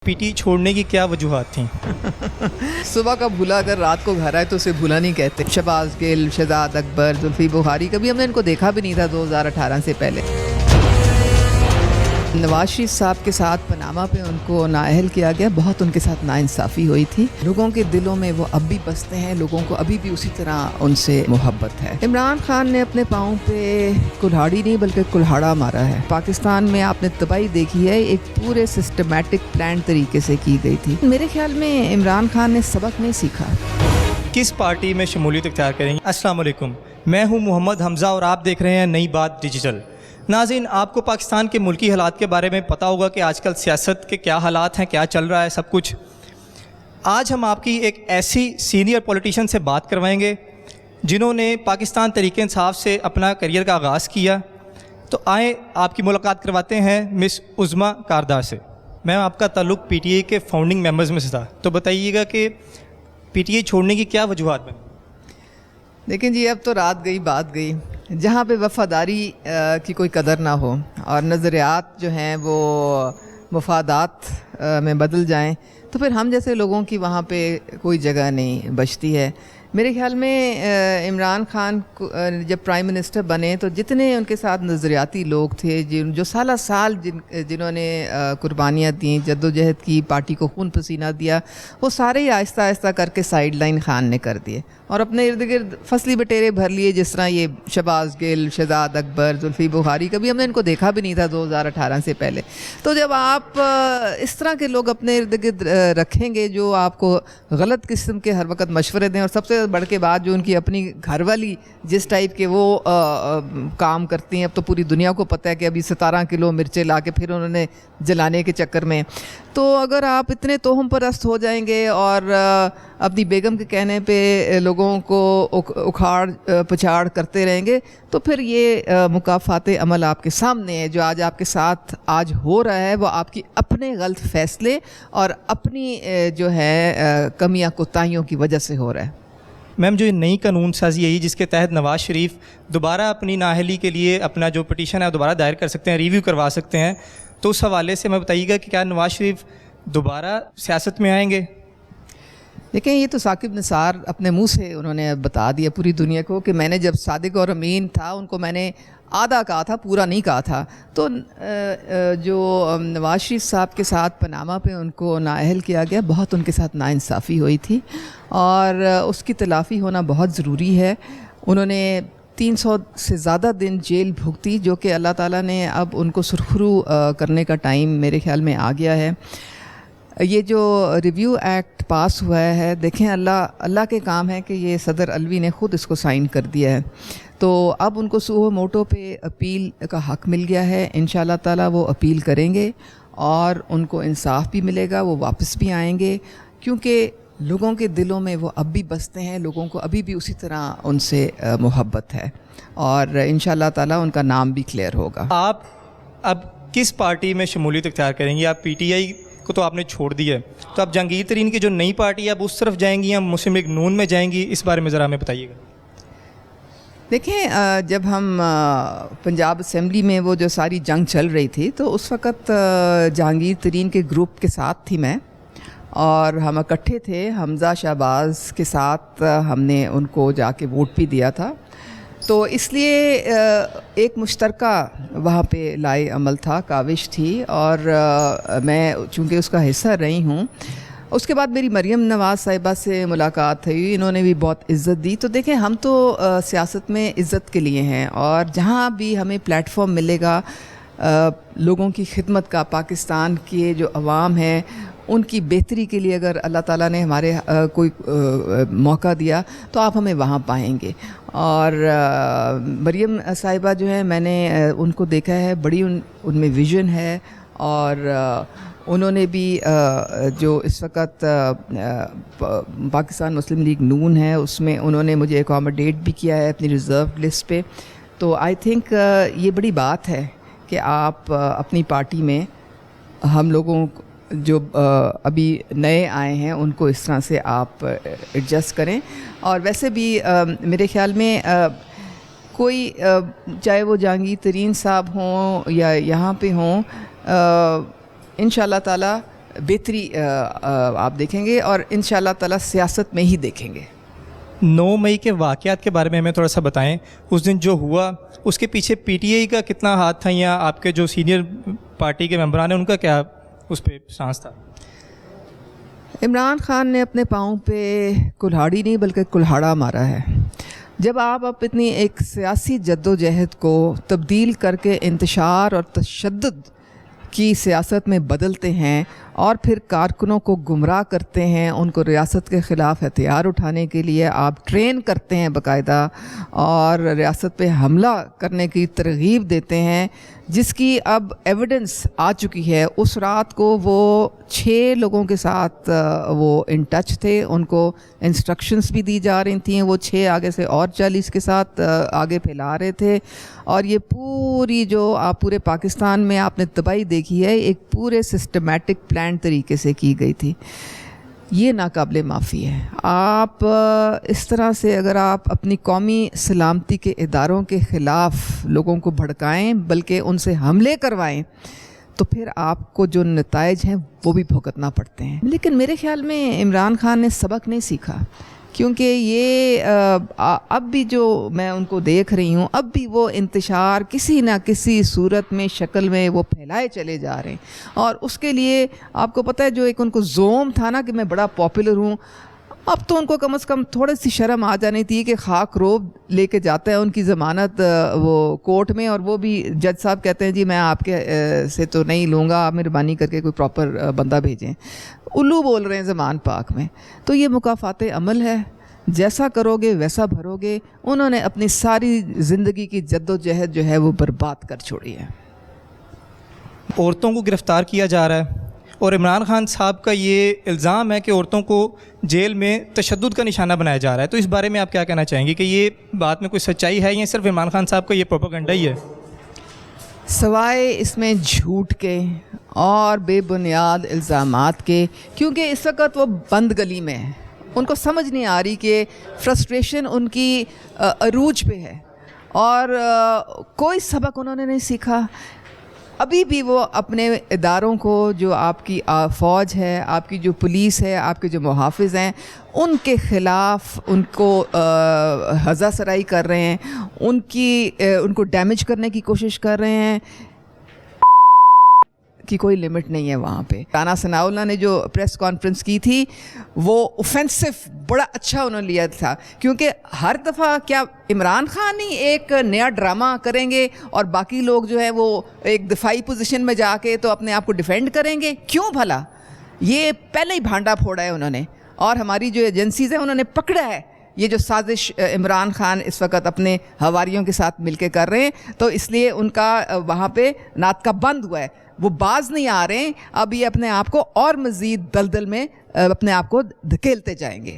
P T چھوڑنے کی کیا وجوہات تھیں؟ صبح کا بھولا اگر رات کو گھر آئے تو اسے بھولا نہیں کہتے. شہباز گل، شہزاد اکبر، زلفی بخاری، کبھی ہم نے ان کو دیکھا بھی نہیں تھا 2018 سے پہلے. نواز شریف صاحب کے ساتھ پاناما پہ ان کو نااہل کیا گیا، بہت ان کے ساتھ ناانصافی ہوئی تھی. لوگوں کے دلوں میں وہ اب بھی بستے ہیں، لوگوں کو ابھی بھی اسی طرح ان سے محبت ہے. عمران خان نے اپنے پاؤں پہ کلہاڑی نہیں بلکہ کلہاڑا مارا ہے. پاکستان میں آپ نے تباہی دیکھی ہے، ایک پورے سسٹمیٹک پلان طریقے سے کی گئی تھی. میرے خیال میں عمران خان نے سبق نہیں سیکھا. کس پارٹی میں شمولیت اختیار کریں گے؟ السلام علیکم، میں ہوں محمد حمزہ اور آپ دیکھ رہے ہیں نئی بات ڈیجیٹل. ناظرین، آپ کو پاکستان کے ملکی حالات کے بارے میں پتہ ہوگا کہ آج کل سیاست کے کیا حالات ہیں، کیا چل رہا ہے سب کچھ. آج ہم آپ کی ایک ایسی سینئر پولیٹیشین سے بات کروائیں گے جنہوں نے پاکستان تحریک انصاف سے اپنا کیریئر کا آغاز کیا. تو آئیں آپ کی ملاقات کرواتے ہیں مس عظمیٰ کاردار سے. میم، آپ کا تعلق پی ٹی آئی کے فاؤنڈنگ ممبرز میں سے تھا، تو بتائیے گا کہ پی ٹی آئی چھوڑنے کی کیا وجوہات بنی؟ لیکن جی اب تو رات گئی بات گئی. جہاں پہ وفاداری کی کوئی قدر نہ ہو اور نظریات جو ہیں وہ مفادات میں بدل جائیں تو پھر ہم جیسے لوگوں کی وہاں پہ کوئی جگہ نہیں بچتی ہے. میرے خیال میں عمران خان جب پرائم منسٹر بنے تو جتنے ان کے ساتھ نظریاتی لوگ تھے جو سالہ سال جنہوں نے قربانیاں دیں، جد و جہد کی، پارٹی کو خون پسینہ دیا، وہ سارے ہی آہستہ آہستہ کر کے سائیڈ لائن خان نے کر دیے اور اپنے ارد گرد فصلی بٹیرے بھر لیے. جس طرح یہ شہباز گل، شہزاد اکبر، زلفی بخاری، کبھی ہم نے ان کو دیکھا بھی نہیں تھا 2018 سے پہلے. تو جب آپ اس طرح کے لوگ اپنے ارد گرد رکھیں گے جو آپ کو غلط قسم کے ہر وقت مشورے دیں، اور سب سے بڑھ کے بعد جو ان کی اپنی گھر والی جس ٹائپ کے وہ کام کرتی ہیں، اب تو پوری دنیا کو پتہ ہے کہ ابھی 17 کلو مرچیں لا کے پھر انہوں نے جلانے کے چکر میں. تو اگر آپ اتنے توہم پرست ہو جائیں گے اور اپنی بیگم کے کہنے پہ لوگوں کو اکھاڑ پچھاڑ کرتے رہیں گے تو پھر یہ مکافات عمل آپ کے سامنے ہے. جو آج آپ کے ساتھ آج ہو رہا ہے وہ آپ کی اپنے غلط فیصلے اور اپنی جو ہے کمیاں کوتاہیوں کی وجہ سے ہو رہا ہے. میم، جو نئی قانون سازی ہے جس کے تحت نواز شریف دوبارہ اپنی نااہلی کے لیے اپنا جو پٹیشن ہے وہ دوبارہ دائر کر سکتے ہیں، ریویو کروا سکتے ہیں، تو اس حوالے سے میں بتائیے گا کہ کیا نواز شریف دوبارہ سیاست میں آئیں گے؟ دیکھیں، یہ تو ثاقب نثار اپنے منہ سے انہوں نے بتا دیا پوری دنیا کو کہ میں نے جب صادق اور امین تھا ان کو میں نے آدھا کہا تھا، پورا نہیں کہا تھا. تو جو نواز شریف صاحب کے ساتھ پاناما پہ ان کو نااہل کیا گیا، بہت ان کے ساتھ ناانصافی ہوئی تھی اور اس کی تلافی ہونا بہت ضروری ہے. انہوں نے 300 سے زیادہ دن جیل بھگتی، جو کہ اللہ تعالیٰ نے اب ان کو سرخرو کرنے کا ٹائم میرے خیال میں آ گیا ہے. یہ جو ریویو ایکٹ پاس ہوا ہے، دیکھیں اللہ کے کام ہے کہ یہ صدر علوی نے خود اس کو سائن کر دیا ہے. تو اب ان کو سوہو موٹو پہ اپیل کا حق مل گیا ہے. انشاءاللہ تعالیٰ وہ اپیل کریں گے اور ان کو انصاف بھی ملے گا، وہ واپس بھی آئیں گے، کیونکہ لوگوں کے دلوں میں وہ اب بھی بستے ہیں، لوگوں کو ابھی بھی اسی طرح ان سے محبت ہے اور انشاءاللہ تعالیٰ ان کا نام بھی کلیئر ہوگا. آپ اب کس پارٹی میں شمولیت اختیار کریں گی؟ آپ پی ٹی آئی کو تو آپ نے چھوڑ دیا ہے، تو آپ جہانگیر ترین کی جو نئی پارٹی ہے اب اس طرف جائیں گی یا مسلم لیگ نون میں جائیں گی؟ اس بارے میں ذرا ہمیں بتائیے گا. دیکھیں، جب ہم پنجاب اسمبلی میں وہ جو ساری جنگ چل رہی تھی تو اس وقت جہانگیر ترین کے گروپ کے ساتھ تھی میں، اور ہم اکٹھے تھے. حمزہ شہباز کے ساتھ ہم نے ان کو جا کے ووٹ بھی دیا تھا. تو اس لیے ایک مشترکہ وہاں پہ لائے عمل تھا، کاوش تھی، اور میں چونکہ اس کا حصہ رہی ہوں. اس کے بعد میری مریم نواز صاحبہ سے ملاقات ہوئی، انہوں نے بھی بہت عزت دی. تو دیکھیں، ہم تو سیاست میں عزت کے لیے ہیں اور جہاں بھی ہمیں پلیٹ فارم ملے گا لوگوں کی خدمت کا، پاکستان کے جو عوام ہیں ان کی بہتری کے لیے اگر اللہ تعالیٰ نے ہمارے کوئی موقع دیا تو آپ ہمیں وہاں پائیں گے. اور مریم صاحبہ جو ہے، میں نے ان کو دیکھا ہے، بڑی ان میں ویژن ہے اور انہوں نے بھی جو اس وقت پاکستان مسلم لیگ نون ہے اس میں انہوں نے مجھے اکاموڈیٹ بھی کیا ہے اپنی ریزرو لسٹ پہ. تو آئی تھنک یہ بڑی بات ہے کہ آپ اپنی پارٹی میں ہم لوگوں جو ابھی نئے آئے ہیں ان کو اس طرح سے آپ ایڈجسٹ کریں. اور ویسے بھی میرے خیال میں کوئی چاہے وہ جہانگیر ترین صاحب ہوں یا یہاں پہ ہوں، انشاءاللہ تعالیٰ بہتری آپ دیکھیں گے اور انشاءاللہ تعالی سیاست میں ہی دیکھیں گے۔ 9 مئی کے واقعات کے بارے میں ہمیں تھوڑا سا بتائیں، اس دن جو ہوا اس کے پیچھے پی ٹی آئی کا کتنا ہاتھ تھا، یا آپ کے جو سینئر پارٹی کے ممبران ہیں ان کا کیا اس پہ سانس تھا؟ عمران خان نے اپنے پاؤں پہ کلہاڑی نہیں بلکہ کلہاڑا مارا ہے۔ جب آپ اپنی ایک سیاسی جد و جہد کو تبدیل کر کے انتشار اور تشدد کی سیاست میں بدلتے ہیں اور پھر کارکنوں کو گمراہ کرتے ہیں، ان کو ریاست کے خلاف ہتھیار اٹھانے کے لیے آپ ٹرین کرتے ہیں باقاعدہ، اور ریاست پہ حملہ کرنے کی ترغیب دیتے ہیں، جس کی اب ایویڈنس آ چکی ہے۔ اس رات کو وہ 6 لوگوں کے ساتھ وہ ان ٹچ تھے، ان کو انسٹرکشنز بھی دی جا رہی تھیں، وہ 6 آگے سے اور 40 کے ساتھ آگے پھیلا رہے تھے، اور یہ پوری جو آپ پورے پاکستان میں آپ نے تباہی دیکھی ہے ایک پورے سسٹمیٹک پلان طریقے سے کی گئی تھی۔ یہ ناقابل معافی ہے۔ آپ اس طرح سے اگر آپ اپنی قومی سلامتی کے اداروں کے خلاف لوگوں کو بھڑکائیں بلکہ ان سے حملے کروائیں تو پھر آپ کو جو نتائج ہیں وہ بھی بھگتنا پڑتے ہیں۔ لیکن میرے خیال میں عمران خان نے سبق نہیں سیکھا، کیونکہ یہ اب بھی جو میں ان کو دیکھ رہی ہوں، اب بھی وہ انتشار کسی نہ کسی صورت میں شکل میں وہ پھیلائے چلے جا رہے ہیں، اور اس کے لیے آپ کو پتہ ہے جو ایک ان کو زوم تھا نا کہ میں بڑا پاپولر ہوں، اب تو ان کو کم از کم تھوڑی سی شرم آ جانی تھی کہ خاک روب لے کے جاتا ہے ان کی ضمانت وہ کورٹ میں، اور وہ بھی جج صاحب کہتے ہیں جی میں آپ کے سے تو نہیں لوں گا، آپ مہربانی کر کے کوئی پراپر بندہ بھیجیں۔ الو بول رہے ہیں زمان پاک میں۔ تو یہ مکافات عمل ہے، جیسا کرو گے ویسا بھرو گے۔ انہوں نے اپنی ساری زندگی کی جد و جہد جو ہے وہ برباد کر چھوڑی ہے۔ عورتوں کو گرفتار کیا جا رہا ہے، اور عمران خان صاحب کا یہ الزام ہے کہ عورتوں کو جیل میں تشدد کا نشانہ بنایا جا رہا ہے، تو اس بارے میں آپ کیا کہنا چاہیں گے کہ یہ بات میں کوئی سچائی ہے یا صرف عمران خان صاحب کا یہ پروپیگنڈا ہی ہے؟ سوائے اس میں جھوٹ کے اور بے بنیاد الزامات کے، کیونکہ اس وقت وہ بند گلی میں ہے، ان کو سمجھ نہیں آ رہی کہ فرسٹریشن ان کی عروج پہ ہے، اور کوئی سبق انہوں نے نہیں سیکھا۔ ابھی بھی وہ اپنے اداروں کو، جو آپ کی فوج ہے، آپ کی جو پولیس ہے، آپ کے جو محافظ ہیں، ان کے خلاف ان کو ہزا سرائی کر رہے ہیں، ان کو ڈیمیج کرنے کی کوشش کر رہے ہیں، کی کوئی لمٹ نہیں ہے وہاں پہ۔ رانا ثناء اللہ نے جو پریس کانفرنس کی تھی وہ اوفینسو بڑا اچھا انہوں نے لیا تھا، کیونکہ ہر دفعہ کیا عمران خان ہی ایک نیا ڈرامہ کریں گے اور باقی لوگ جو ہے وہ ایک دفاعی پوزیشن میں جا کے تو اپنے آپ کو ڈیفینڈ کریں گے؟ کیوں بھلا؟ یہ پہلے ہی بھانڈا پھوڑا ہے انہوں نے، اور ہماری جو ایجنسیز ہیں انہوں نے پکڑا ہے یہ جو سازش عمران خان اس وقت اپنے حواریوں کے ساتھ مل کے کر رہے ہیں، تو اس لیے ان کا وہاں پہ ناطقہ بند ہوا ہے، وہ باز نہیں آ رہے ہیں، اب یہ اپنے آپ کو اور مزید دلدل میں اپنے آپ کو دھکیلتے جائیں گے۔